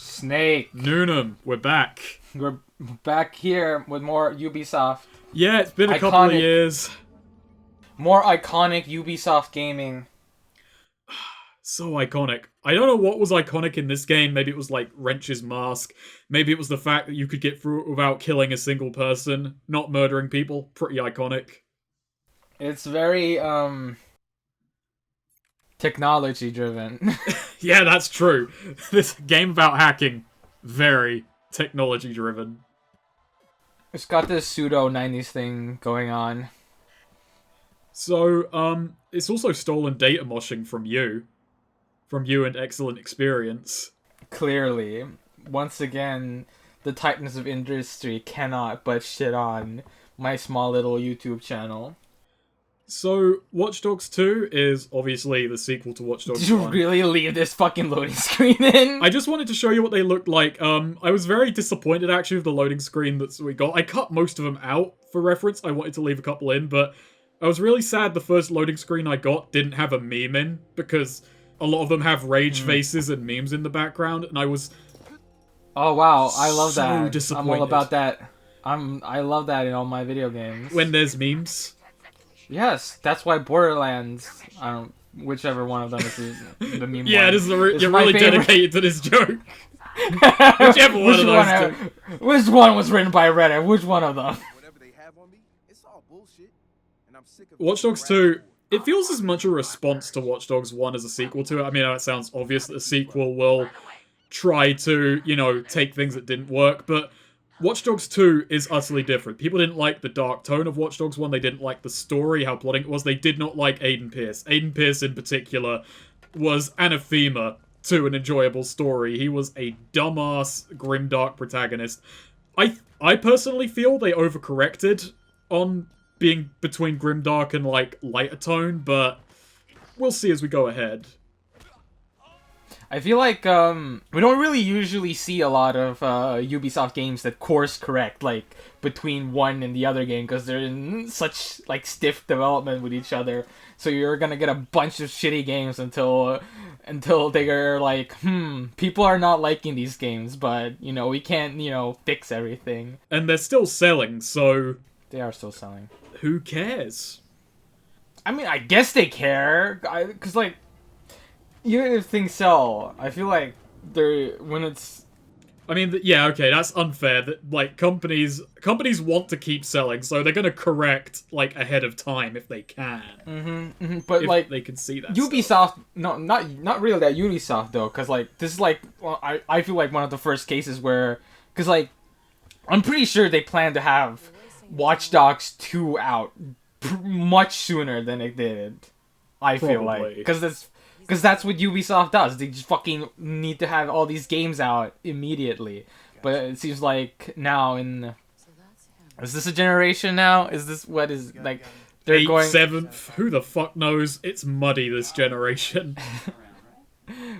Snake. Noonum, we're back. We're back here with more Ubisoft. Yeah, it's been a couple of years. More iconic Ubisoft gaming. So iconic. I don't know what was iconic in this game. Maybe it was like Wrench's mask. Maybe it was the fact that you could get through it without killing a single person, not murdering people. Pretty iconic. It's very, technology driven. Yeah, that's true. This game about hacking, very technology driven. It's got this pseudo 90s thing going on. So, it's also stolen data moshing from you. From you and Excellent Experience. Clearly. Once again, the titans of industry cannot but shit on my small little YouTube channel. So, Watch Dogs 2 is obviously the sequel to Watch Dogs 1. Did you really leave this fucking loading screen in? I just wanted to show you what they looked like. I was very disappointed actually with the loading screen that we got. I cut most of them out for reference. I wanted to leave a couple in, but I was really sad the first loading screen I got didn't have a meme in, because a lot of them have rage faces and memes in the background, and I was... Oh wow, I love so that. disappointed. I'm all about that. I love that in all my video games. When there's memes. Yes, that's why Borderlands, whichever one of them is the meme Yeah, one. this is you're really dedicated to this joke. Whichever one which of those two. Which one was written by Reddit? Which one of them? Watch Dogs 2, it feels as much a response to Watch Dogs 1 as a sequel to it. I mean, it sounds obvious that a sequel will try to, you know, take things that didn't work, but Watch Dogs 2 is utterly different. People didn't like the dark tone of Watch Dogs 1, they didn't like the story, how plotting it was, they did not like Aiden Pierce. Aiden Pierce in particular was anathema to an enjoyable story. He was a dumbass, grimdark protagonist. I personally feel they overcorrected on being between grimdark and, like, lighter tone, but we'll see as we go ahead. I feel like, we don't really usually see a lot of, Ubisoft games that course correct, like, between one and the other game, because they're in such, like, stiff development with each other, so you're gonna get a bunch of shitty games until they're like, people are not liking these games, but, you know, we can't, you know, fix everything. And they're still selling, so... They are still selling. Who cares? I mean, I guess they care, because, like, even if things sell, I feel like when it's... I mean, yeah, okay, that's unfair. That, like, companies want to keep selling, so they're gonna correct, like, ahead of time if they can. But, if like, they can see that Ubisoft, stuff. no, not really that Ubisoft, though, because, like, this is, like, well, I feel like one of the first cases where, because, like, I'm pretty sure they plan to have Watch Dogs 2 out much sooner than it did, I feel like. Because that's what Ubisoft does. They just fucking need to have all these games out immediately. But it seems like now is this a generation now? Is this what is, like, they're 8th, going... 7th, who the fuck knows? It's muddy, this generation.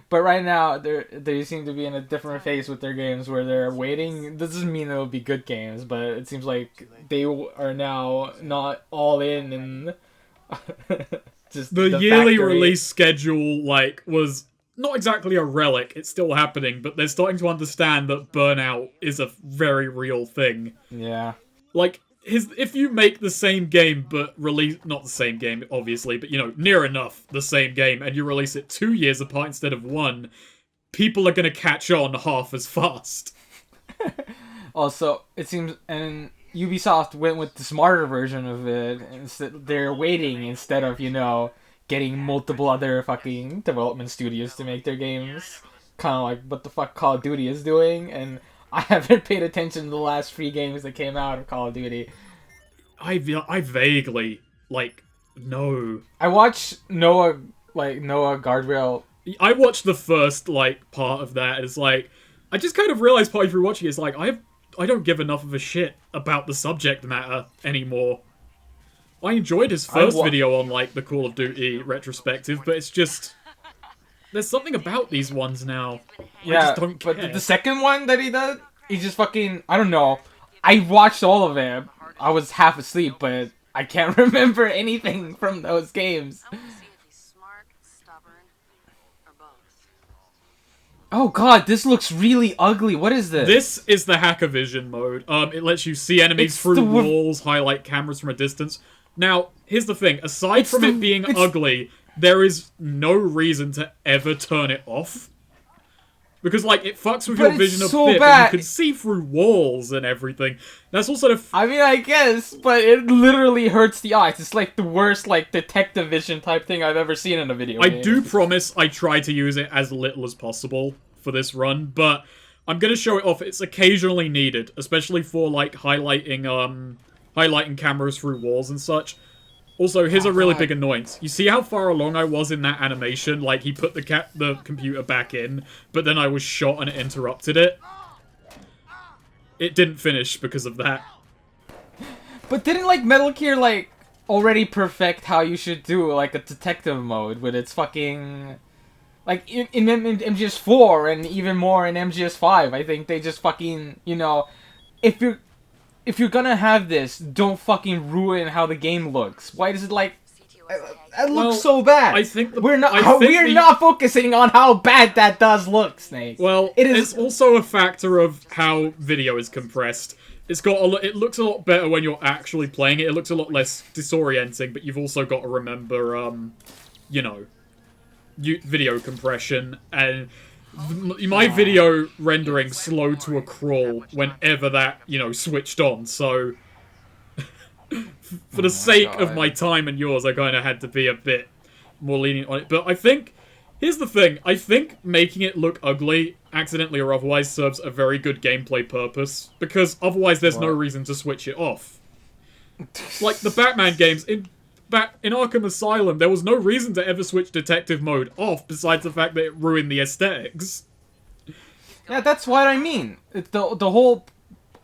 But right now, they seem to be in a different phase with their games where they're waiting. This doesn't mean it'll be good games, but it seems like they are now not all in and... Just the yearly release schedule, like, was not exactly a relic. It's still happening, but they're starting to understand that burnout is a very real thing. Yeah. Like, if you make the same game, but release... Not the same game, obviously, but, you know, near enough the same game, and you release it 2 years apart instead of 1, people are gonna catch on half as fast. Also, it seems... And Ubisoft went with the smarter version of it. Instead, they're waiting instead of, you know, getting multiple other fucking development studios to make their games. Kind of like what the fuck Call of Duty is doing, and I haven't paid attention to the last 3 games that came out of Call of Duty. I vaguely, like, know. I watched Noah Guardrail. I watched the first, like, part of that, and it's like, I just kind of realized partway through watching it, it's like, I don't give enough of a shit about the subject matter anymore. I enjoyed his first video on, like, the Call of Duty retrospective, but it's just... There's something about these ones now. Yeah, I just don't care. But the second one that he did, he just fucking... I don't know. I watched all of it. I was half asleep, but I can't remember anything from those games. Oh god, this looks really ugly. What is this? This is the hacker vision mode. It lets you see enemies through walls, highlight cameras from a distance. Now, here's the thing. Aside from it being ugly, there is no reason to ever turn it off. Because, like, it fucks with your vision a bit, but you can see through walls and everything. That's also the... I mean, I guess, but it literally hurts the eyes. It's like the worst, like, detective vision type thing I've ever seen in a video game. I do promise I try to use it as little as possible for this run, but I'm gonna show it off. It's occasionally needed, especially for, like, highlighting cameras through walls and such. Also, here's a really big annoyance. You see how far along I was in that animation? Like, he put the computer back in, but then I was shot and it interrupted it. It didn't finish because of that. But didn't, like, Metal Gear, like, already perfect how you should do, like, a detective mode with its fucking... Like, in MGS4 and even more in MGS5, I think they just fucking, you know... If you're gonna have this, don't fucking ruin how the game looks. Why does it like? It looks so bad. I think we're not focusing on how bad that does look, Snake. Well, it's also a factor of how video is compressed. It looks a lot better when you're actually playing it. It looks a lot less disorienting, but you've also got to remember, you know, video compression and. My video rendering slowed to a crawl whenever that, you know, switched on, so... for the sake of my time and yours, I kind of had to be a bit more lenient on it. But I think... Here's the thing. I think making it look ugly, accidentally or otherwise, serves a very good gameplay purpose. Because otherwise there's no reason to switch it off. Like the Batman games... In Arkham Asylum, there was no reason to ever switch detective mode off, besides the fact that it ruined the aesthetics. Yeah, that's what I mean. The whole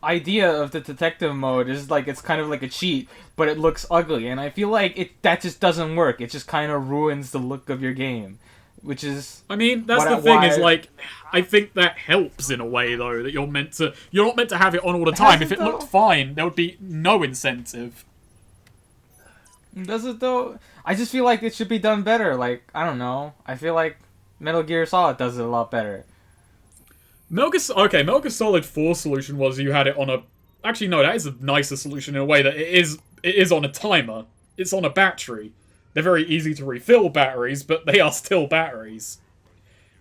idea of the detective mode is like it's kind of like a cheat, but it looks ugly, and I feel like that just doesn't work. It just kind of ruins the look of your game, which is... I mean, that's the thing, is like, I think that helps in a way, though, that you're not meant to have it on all the time. If it looked fine, there would be no incentive. Does it though? I just feel like it should be done better. Like, I don't know. I feel like Metal Gear Solid does it a lot better. Metal Gear Solid 4's solution was you had it on a... Actually, no, that is a nicer solution in a way that it is on a timer. It's on a battery. They're very easy to refill batteries, but they are still batteries.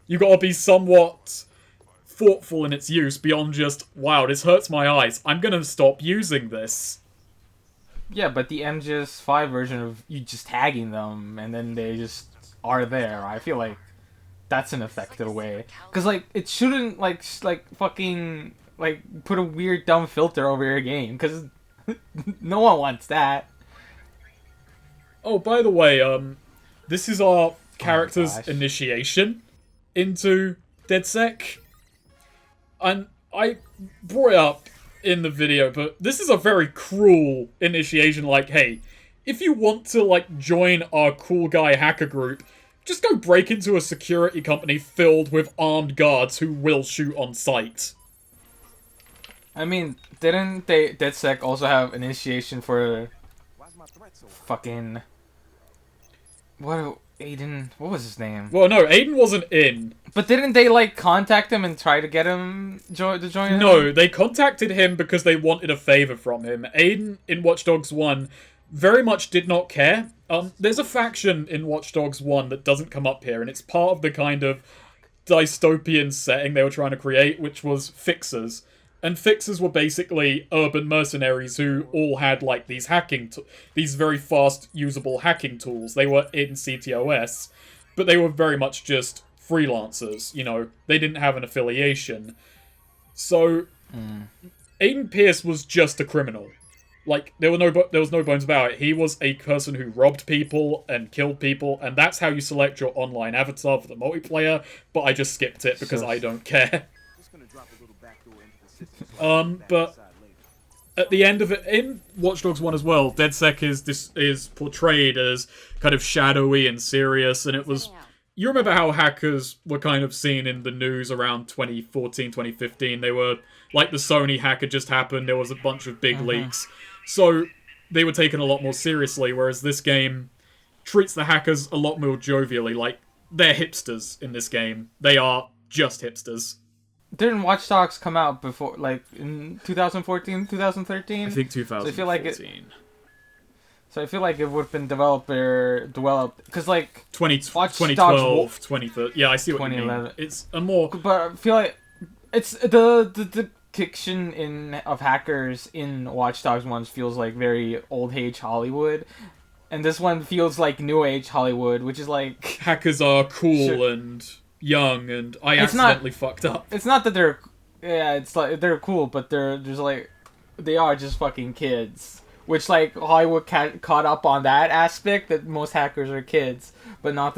You gotta be somewhat thoughtful in its use beyond just, wow, this hurts my eyes. I'm gonna stop using this. Yeah, but the MGS5 version of you just tagging them and then they just are there, I feel like that's an effective way. Because, like, it shouldn't, like fucking, like, put a weird dumb filter over your game. Because no one wants that. Oh, by the way, this is our character's initiation into Dedsec. And I brought it up in the video, but this is a very cruel initiation. Like, hey, if you want to, like, join our cool guy hacker group, just go break into a security company filled with armed guards who will shoot on sight. I mean, didn't Dedsec also have initiation for fucking... What was his name? Well, no, Aiden wasn't in. But didn't they, like, contact him and try to get him to join him? No, they contacted him because they wanted a favor from him. Aiden, in Watch Dogs 1, very much did not care. There's a faction in Watch Dogs 1 that doesn't come up here, and it's part of the kind of dystopian setting they were trying to create, which was fixers. And fixers were basically urban mercenaries who all had, like, these these very fast, usable hacking tools. They were in CTOS, but they were very much just freelancers, you know. They didn't have an affiliation. So, Aiden Pierce was just a criminal. Like, there was no bones about it. He was a person who robbed people and killed people, and that's how you select your online avatar for the multiplayer, but I just skipped it because I don't care. But at the end of it, in Watch Dogs 1 as well, Dedsec is portrayed as kind of shadowy and serious, and it was... You remember how hackers were kind of seen in the news around 2014, 2015? They were... Like, the Sony hack had just happened, there was a bunch of big leaks. So, they were taken a lot more seriously, whereas this game treats the hackers a lot more jovially. Like, they're hipsters in this game. They are just hipsters. Didn't Watch Dogs come out before, like, in 2014, 2013? I think 2014. So I feel like it would have been developed, because, like... 2012, 2013. Yeah, I see what you mean. It's a more... But I feel like it's the depiction of hackers in Watch Dogs 1 feels like very old-age Hollywood. And this one feels like new-age Hollywood, which is like... Hackers are cool and young, and I accidentally fucked up. It's not that they're... Yeah, it's like, they're cool, but they are just fucking kids. Which, like, Hollywood caught up on that aspect, that most hackers are kids, but not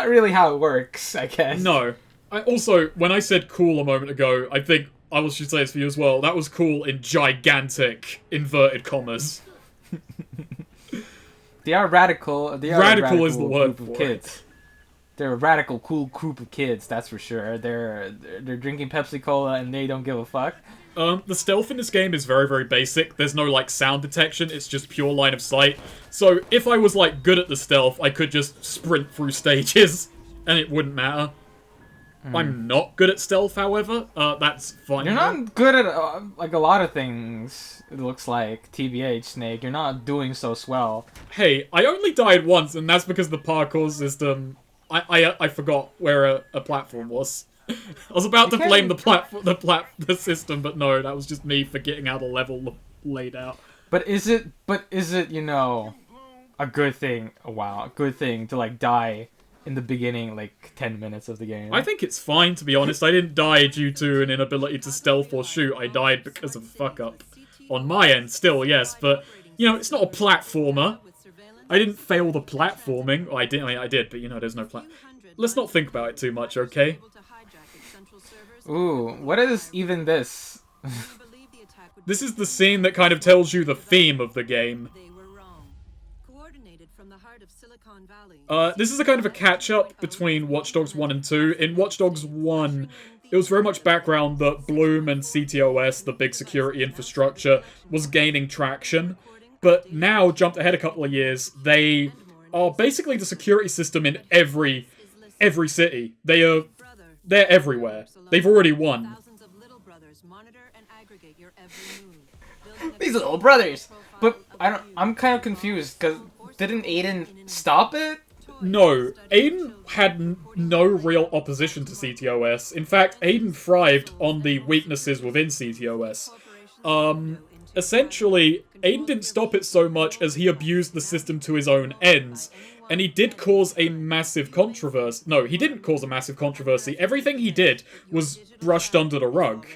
really how it works, I guess. No. Also, when I said cool a moment ago, I think I should say this for you as well. That was cool in gigantic inverted commas. They are radical. Radical is the word for kids. They're a radical, cool group of kids. That's for sure. They're drinking Pepsi Cola and they don't give a fuck. The stealth in this game is very, very basic. There's no, like, sound detection. It's just pure line of sight. So, if I was, like, good at the stealth, I could just sprint through stages, and it wouldn't matter. I'm not good at stealth, however. That's fine. You're not good at, like, a lot of things, it looks like. TBH, Snake. You're not doing so swell. Hey, I only died once, and that's because the parkour system... I forgot where a platform was. I was about to blame the system, but no, that was just me forgetting how the level laid out. But is it, you know, a good thing? A good thing to, like, die in the beginning, like, 10 minutes of the game? I think it's fine, to be honest. I didn't die due to an inability to stealth or shoot. I died because of a fuck-up. On my end, still, yes, but, you know, it's not a platformer. I didn't fail the platforming. Well, I did, but, you know, there's no Let's not think about it too much, okay? Ooh, what is even this? This is the scene that kind of tells you the theme of the game. This is a kind of a catch-up between Watch Dogs 1 and 2. In Watch Dogs 1, it was very much background that Blume and CTOS, the big security infrastructure, was gaining traction. But now, jumped ahead a couple of years, they are basically the security system in every city. They're everywhere. They've already won. These little brothers! But I'm kind of confused, because didn't Aiden stop it? No, Aiden had no real opposition to CTOS. In fact, Aiden thrived on the weaknesses within CTOS. Essentially, Aiden didn't stop it so much as he abused the system to his own ends. And he did cause a massive controversy. No, he didn't cause a massive controversy. Everything he did was brushed under the rug.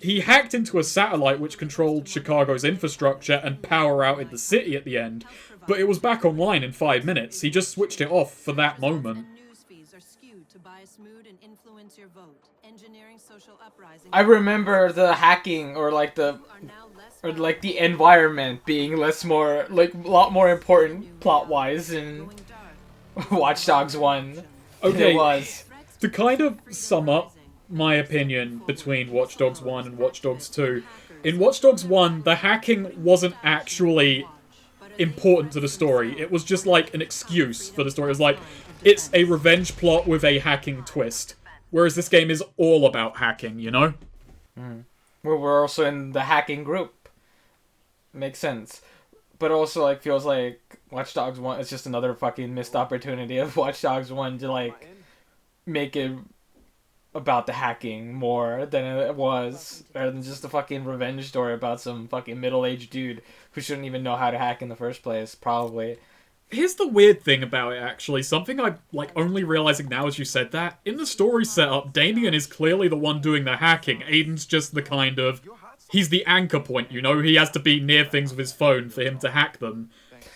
He hacked into a satellite which controlled Chicago's infrastructure and power out in the city at the end. But it was back online in 5 minutes. He just switched it off for that moment. I remember the hacking, or like the environment being a lot more important plot-wise in Watch Dogs 1 than it was. To kind of sum up my opinion between Watch Dogs 1 and Watch Dogs 2, in Watch Dogs 1, the hacking wasn't actually important to the story. It was just like an excuse for the story. It was like, it's a revenge plot with a hacking twist. Whereas this game is all about hacking, you know? Well, we're also in the hacking group. Makes sense. But also, like, feels like Watch Dogs 1 is just another fucking missed opportunity of Watch Dogs 1 to, like, make it about the hacking more than it was, rather than just a fucking revenge story about some fucking middle-aged dude who shouldn't even know how to hack in the first place, probably. Here's the weird thing about it, actually. Something I'm, like, only realizing now as you said that. In the story setup, Damien is clearly the one doing the hacking. Aiden's just the kind of... He's the anchor point, you know? He has to be near things with his phone for him to hack them.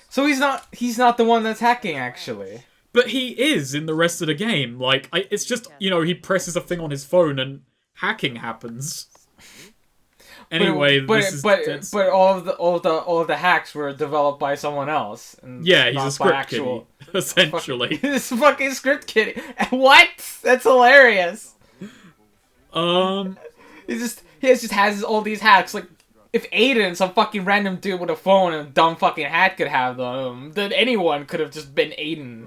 So he's not the one that's hacking, actually. But he is in the rest of the game. Like, it's just, you know, he presses a thing on his phone and hacking happens. Anyway, but all of the hacks were developed by someone else. And yeah, he's a script kiddie, essentially. This fucking script kiddie. What? That's hilarious. He just has all these hacks. Like, if Aiden, some fucking random dude with a phone and a dumb fucking hat, could have them, then anyone could have just been Aiden.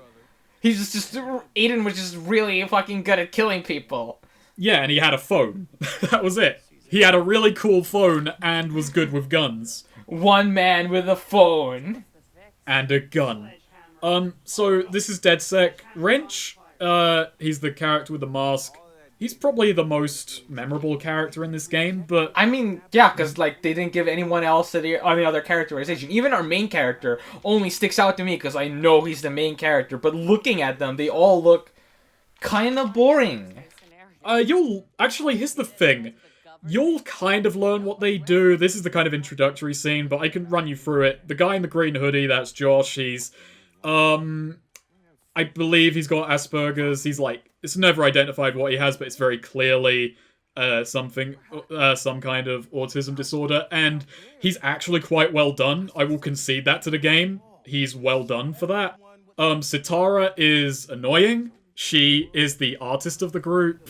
He's just Aiden was just really fucking good at killing people. Yeah, and he had a phone. That was it. He had a really cool phone and was good with guns. One man with a phone. And a gun. So this is Dedsec. Wrench, he's the character with the mask. He's probably the most memorable character in this game, but... I mean, yeah, because, like, they didn't give anyone else any other characterization. Even our main character only sticks out to me because I know he's the main character, but looking at them, they all look kind of boring. Actually, here's the thing. You'll kind of learn what they do. This is the kind of introductory scene, but I can run you through it. The guy in the green hoodie, that's Josh. He's, I believe he's got Asperger's. He's like, it's never identified what he has, but it's very clearly some kind of autism disorder, and he's actually quite well done. I will concede that to the game. He's well done for that. Sitara is annoying. She is the artist of the group.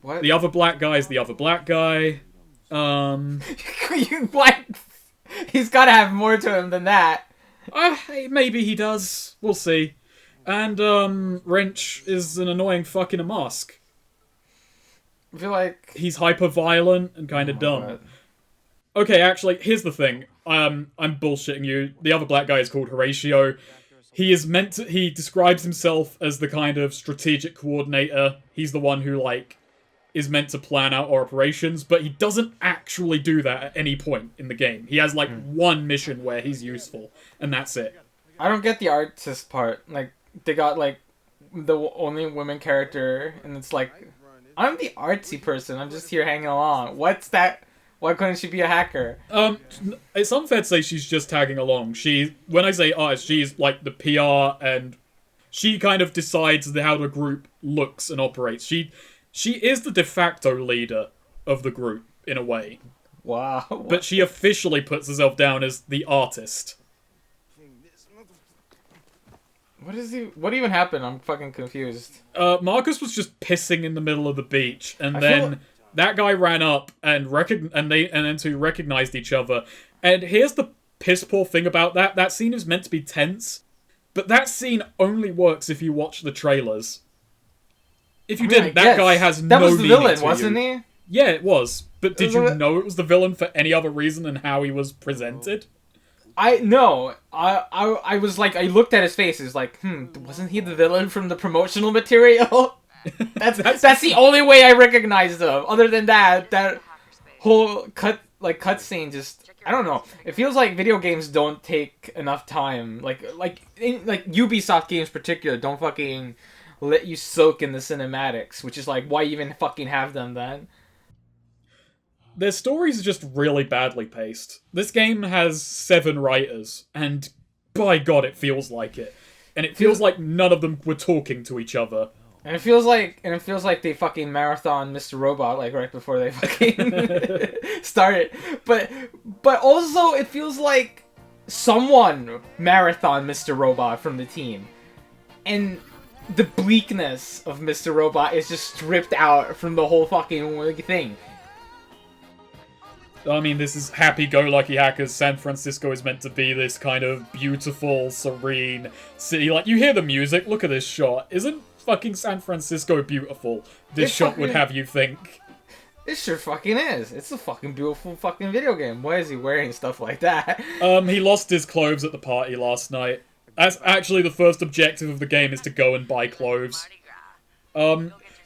What? The other black guy is the other black guy. He's gotta have more to him than that. Maybe he does. We'll see. And, Wrench is an annoying fuck in a mask. I feel like... He's hyper-violent and kind of dumb. God. Okay, actually, here's the thing. I'm bullshitting you. The other black guy is called Horatio. He describes himself as the kind of strategic coordinator. He's the one who, like, is meant to plan out our operations, but he doesn't actually do that at any point in the game. He has, like, one mission where he's useful, and that's it. I don't get the artist part. Like, they got, like, the only women character, and it's like, I'm the artsy person, I'm just here hanging along. What's that? Why couldn't she be a hacker? It's unfair to say she's just tagging along. When I say artist, she's, like, the PR, and she kind of decides how the group looks and operates. She is the de facto leader of the group, in a way. Wow. But she officially puts herself down as the artist. What even happened? I'm fucking confused. Marcus was just pissing in the middle of the beach, and then that guy ran up and then two recognized each other. And here's the piss poor thing about that. That scene is meant to be tense, but that scene only works if you watch the trailers. If you didn't, that guy has no meaning to you. That was the villain, wasn't he? Yeah, it was. But did you know it was the villain for any other reason than how he was presented? I was like, I looked at his face, it was like, wasn't he the villain from the promotional material? That's the only way I recognized him. Other than that whole cutscene just, I don't know. It feels like video games don't take enough time. Like Ubisoft games in particular don't fucking let you soak in the cinematics, which is like, why even fucking have them then? Their stories are just really badly paced. This game has 7 writers, and by God, it feels like it. And it feels like none of them were talking to each other. And it feels like they fucking marathon Mr. Robot like right before they fucking started. But also it feels like someone marathon Mr. Robot from the team. And the bleakness of Mr. Robot is just stripped out from the whole fucking thing. I mean, this is happy-go-lucky hackers. San Francisco is meant to be this kind of beautiful, serene city. Like, you hear the music, look at this shot. Isn't fucking San Francisco beautiful? This shot would have you think. It sure fucking is. It's a fucking beautiful fucking video game. Why is he wearing stuff like that? He lost his clothes at the party last night. That's actually the first objective of the game, is to go and buy clothes.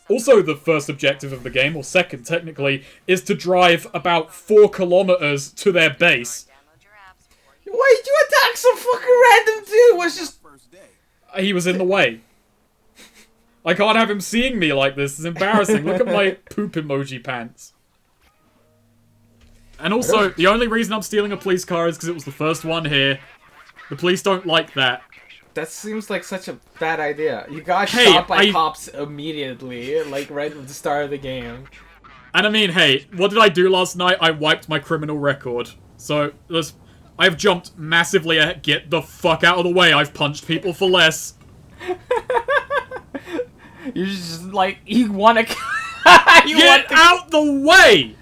Also, the first objective of the game, or second technically, is to drive about 4 kilometers to their base. Why did you attack some fucking random dude? Was just... He was in the way. I can't have him seeing me like this. It's embarrassing. Look at my poop emoji pants. And also, the only reason I'm stealing a police car is because it was the first one here. The police don't like that. That seems like such a bad idea. You got shot by cops immediately, like right at the start of the game. And I mean, hey, what did I do last night? I wiped my criminal record. So, I've jumped massively ahead. Get the fuck out of the way. I've punched people for less. You're just like, you want to... Get out the way!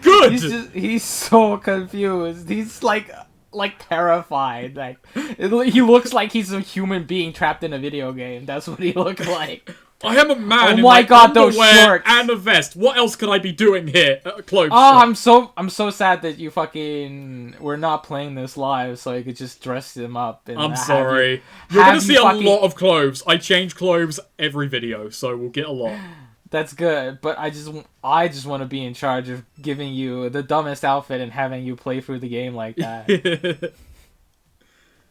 Good! He's so confused. He's like... like terrified. Like he looks like he's a human being trapped in a video game. That's what he looked like. I am a man. Oh my god, those underwear shorts and a vest. What else could I be doing here? Clothes. Oh, shop. I'm so sad that you fucking we're not playing this live, so I could just dress them up. And I'm sorry. You're gonna see a lot of clothes. I change clothes every video, so we'll get a lot. That's good, but I just want to be in charge of giving you the dumbest outfit and having you play through the game like that.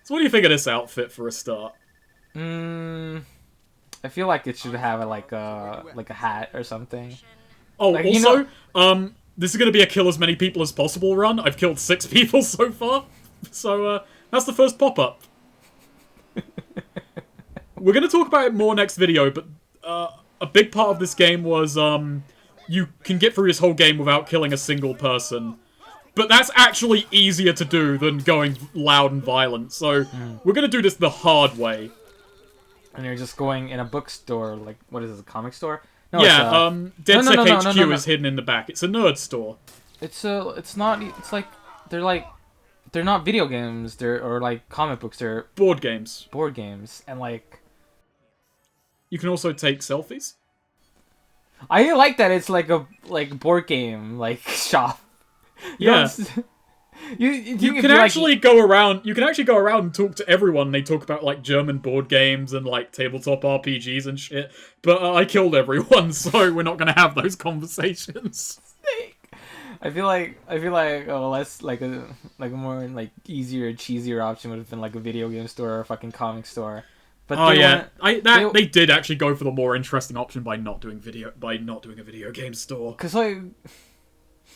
So what do you think of this outfit for a start? I feel like it should have like a hat or something. Oh, like, also, this is gonna be a kill as many people as possible run. I've killed 6 people so far, so that's the first pop-up. We're gonna talk about it more next video, but a big part of this game was you can get through this whole game without killing a single person. But that's actually easier to do than going loud and violent, so we're gonna do this the hard way. And you're just going in a bookstore, like, what is this, a comic store? No, yeah, Dedsec HQ no. is hidden in the back. It's a nerd store. It's like, they're not video games, or like comic books, they're board games. Board games, and like... You can also take selfies. I like that it's like a, board game, like, shop. Yeah. You can actually go around. You can actually go around and talk to everyone. They talk about like German board games and like tabletop RPGs and shit. But I killed everyone, so we're not gonna have those conversations. I feel like less like a more like easier, cheesier option would have been like a video game store or a fucking comic store. But they did actually go for the more interesting option by not doing a video game store. Because like,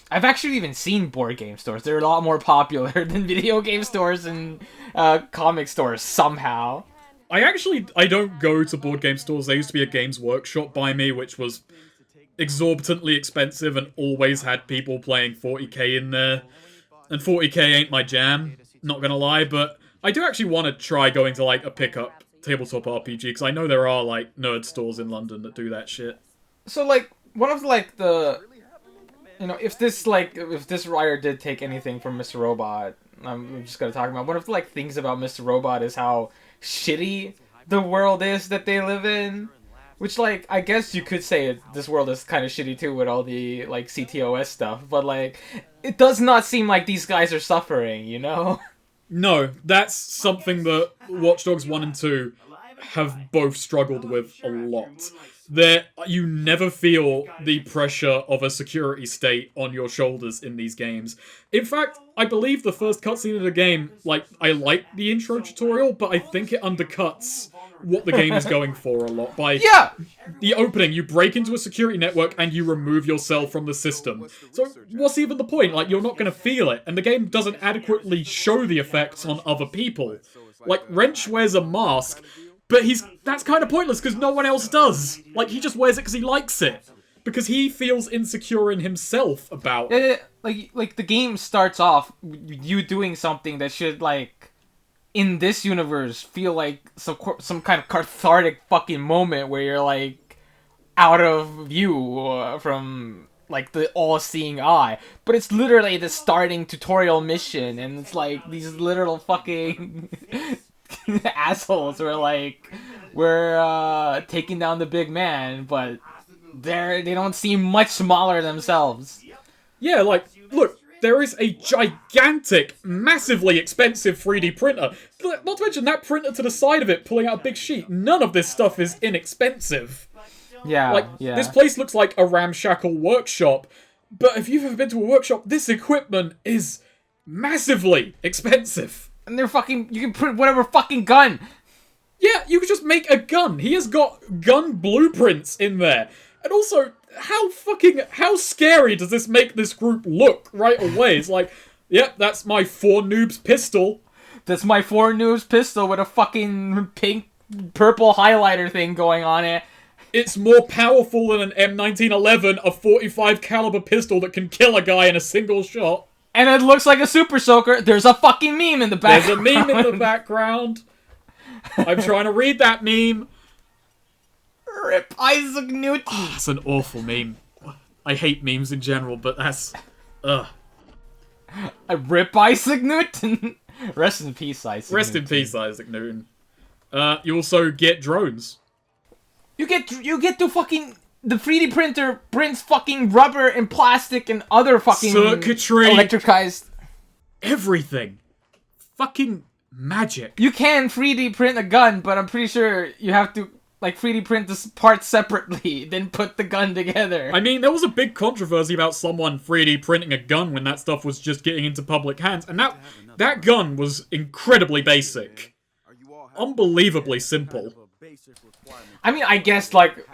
I've actually even seen board game stores. They're a lot more popular than video game stores and comic stores somehow. I don't go to board game stores. There used to be a Games Workshop by me, which was exorbitantly expensive and always had people playing 40k in there. And 40k ain't my jam, not gonna lie, but I do actually want to try going to like a pickup tabletop RPG, because I know there are like nerd stores in London that do that shit. So like, one of like the... You know, if this writer did take anything from Mr. Robot, I'm just gonna talk about one of the like things about Mr. Robot is how shitty the world is that they live in. Which, like, I guess you could say this world is kind of shitty too with all the like CTOS stuff, but like, it does not seem like these guys are suffering, you know? No, that's something that Watch Dogs 1 and 2 have both struggled with a lot. You never feel the pressure of a security state on your shoulders in these games. In fact, I believe the first cutscene of the game, like, I like the intro tutorial, but I think it undercuts what the game is going for a lot. By the opening, you break into a security network and you remove yourself from the system. So what's even the point? Like, you're not going to feel it, and the game doesn't adequately show the effects on other people. Like, Wrench wears a mask, but that's kind of pointless because no one else does. Like, he just wears it because he likes it. Because he feels insecure in himself about... Like, the game starts off you doing something that should, like, in this universe, feel like some kind of cathartic fucking moment where you're, like, out of view from, like, the all-seeing eye. But it's literally the starting tutorial mission, and it's, like, these literal fucking... assholes were like, we're taking down the big man, but they don't seem much smaller themselves. Yeah, like, look, there is a gigantic, massively expensive 3D printer. Not to mention that printer to the side of it pulling out a big sheet. None of this stuff is inexpensive. Yeah, like, this place looks like a ramshackle workshop, but if you've ever been to a workshop, this equipment is massively expensive. And they're fucking... You can print whatever fucking gun! Yeah, you could just make a gun. He has got gun blueprints in there. And also, how scary does this make this group look right away? It's like, yep, that's my 4 noobs pistol. That's my 4 noobs pistol with a fucking purple highlighter thing going on it. It's more powerful than an M1911, a 45 caliber pistol that can kill a guy in a single shot. And it looks like a super soaker. There's a fucking meme in the background. There's a meme in the background. I'm trying to read that meme. Rip Isaac Newton. Oh, that's an awful meme. I hate memes in general, but that's... Rip Isaac Newton. Rest in peace, Isaac. Rest in peace, Isaac Newton. You also get drones. You get to fucking... The 3D printer prints fucking rubber and plastic and other fucking... circuitry. Electricized... Everything. Fucking magic. You can 3D print a gun, but I'm pretty sure you have to, like, 3D print the parts separately, then put the gun together. I mean, there was a big controversy about someone 3D printing a gun when that stuff was just getting into public hands, and that gun was incredibly basic. Unbelievably simple. I mean, I guess, like...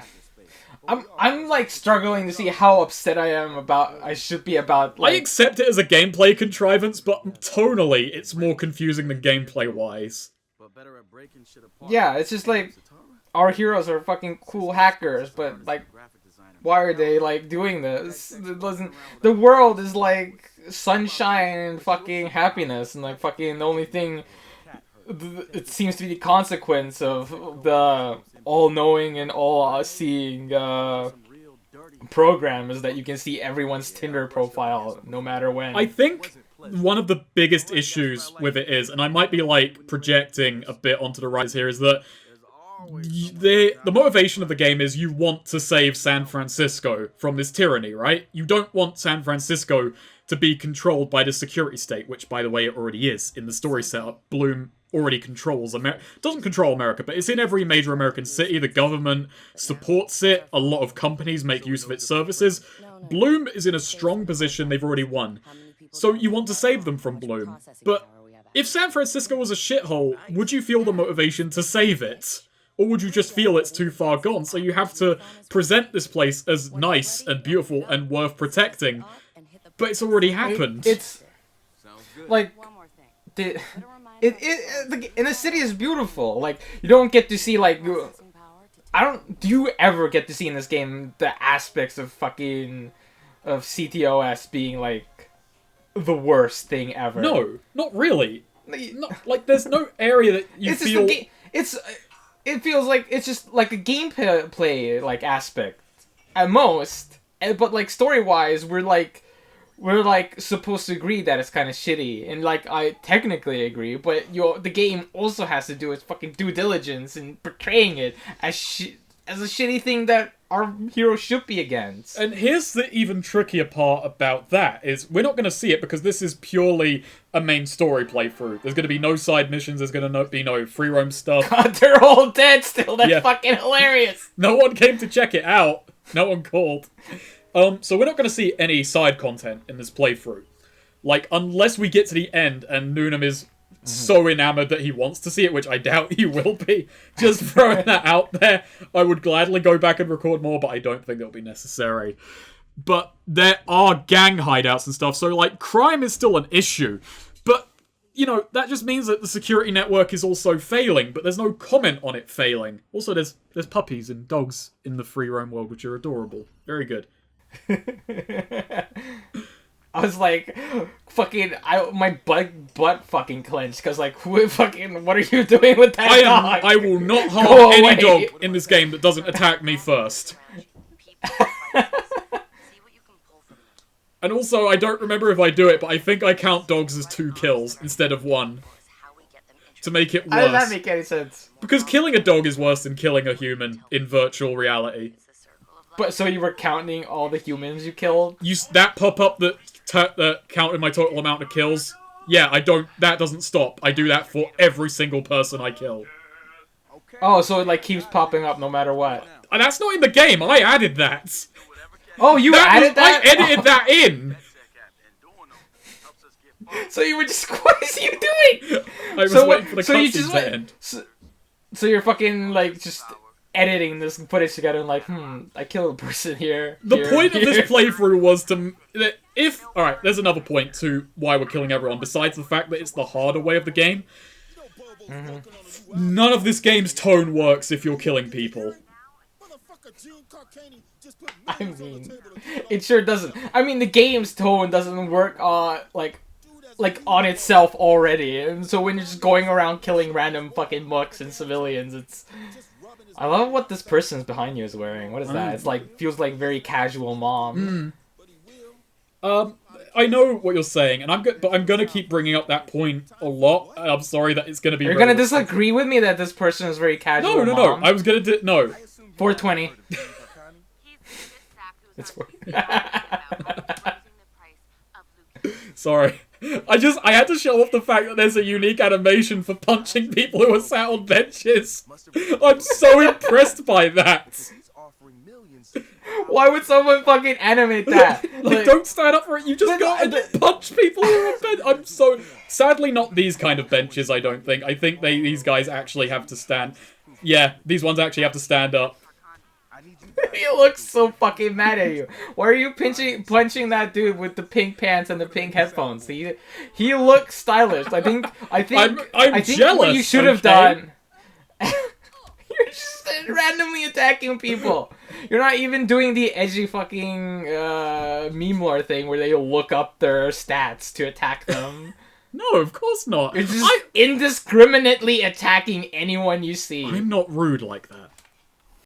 I'm like struggling to see how upset I should be about, like... I accept it as a gameplay contrivance, but tonally, it's more confusing than gameplay-wise. Yeah, it's just like, our heroes are fucking cool hackers, but, like, why are they, like, doing this? The world is, like, sunshine and fucking happiness, and, like, fucking the only thing... It seems to be the consequence of the all-knowing and all-seeing program is that you can see everyone's Tinder profile no matter when. I think one of the biggest issues with it is, and I might be like projecting a bit onto the rise here, is that the motivation of the game is you want to save San Francisco from this tyranny, right? You don't want San Francisco to be controlled by the security state, which, by the way, it already is in the story setup. Blume already controls doesn't control America, but it's in every major American city. The government supports it. A lot of companies make use of its services. Blume is in a strong position. They've already won. So you want to save them from Blume. But if San Francisco was a shithole, would you feel the motivation to save it? Or would you just feel it's too far gone? So you have to present this place as nice and beautiful and worth protecting. But it's already happened. It's like... And the city is beautiful. Like, you don't get to see, like... Do you ever get to see in this game the aspects of fucking... of CTOS being, like, the worst thing ever? No, not really. Like, there's no area that you feel... It feels like it's just, like, a gameplay, like, aspect. At most. But, like, story-wise, we're supposed to agree that it's kind of shitty, and like I technically agree, but the game also has to do its fucking due diligence in portraying it as a shitty thing that our hero should be against. And here's the even trickier part about that is we're not going to see it because this is purely a main story playthrough. There's going to be no side missions. There's going to be no free roam stuff. God, they're all dead still. That's fucking hilarious. No one came to check it out. No one called. So we're not going to see any side content in this playthrough. Like, unless we get to the end and Noonan is so enamored that he wants to see it, which I doubt he will be. Just throwing that out there. I would gladly go back and record more, but I don't think it'll be necessary. But there are gang hideouts and stuff, so, like, crime is still an issue. But, you know, that just means that the security network is also failing, but there's no comment on it failing. Also, there's puppies and dogs in the free roam world, which are adorable. Very good. I was like, fucking, my butt fucking clenched, because, like, what are you doing with that dog? I will not harm any dog in this game that doesn't attack me first. And also, I don't remember if I do it, but I think I count dogs as 2 kills instead of 1. To make it worse. How does that make any sense? Because killing a dog is worse than killing a human in virtual reality. But so you were counting all the humans you killed? That pop-up that counted my total amount of kills? Yeah, that doesn't stop. I do that for every single person I kill. Oh, so it like keeps popping up no matter what. And that's not in the game, I added that. Oh, you added that? I edited that in! So you were just, what is you doing? I was waiting for the cutscene to end. So you're fucking like just editing this footage together and like, I killed a person here. The point of this playthrough was alright, there's another point to why we're killing everyone, besides the fact that it's the harder way of the game. None of this game's tone works if you're killing people. I mean, it sure doesn't. I mean, the game's tone doesn't work like on itself already, and so when you're just going around killing random fucking mucks and civilians, it's... I love what this person's behind you is wearing. What is that? It's like, feels like very casual mom. I know what you're saying, and but I'm gonna keep bringing up that point a lot. And I'm sorry that it's gonna be. You're gonna disagree with me that this person is very casual. No. I was gonna no. 420. It's 4. Sorry. I had to show off the fact that there's a unique animation for punching people who are sat on benches. I'm so impressed by that. Why would someone fucking animate that? Like, don't stand up for it. You just go and punch people who are on bench. I'm so... Sadly, not these kind of benches, I don't think. I think these guys actually have to stand... Yeah, these ones actually have to stand up. He looks so fucking mad at you. Why are you punching that dude with the pink pants and the pink headphones? He looks stylish. I think I'm jealous, what you should have done. You're just randomly attacking people. You're not even doing the edgy fucking meme lore thing where they look up their stats to attack them. No, of course not. You're just indiscriminately attacking anyone you see. I'm not rude like that.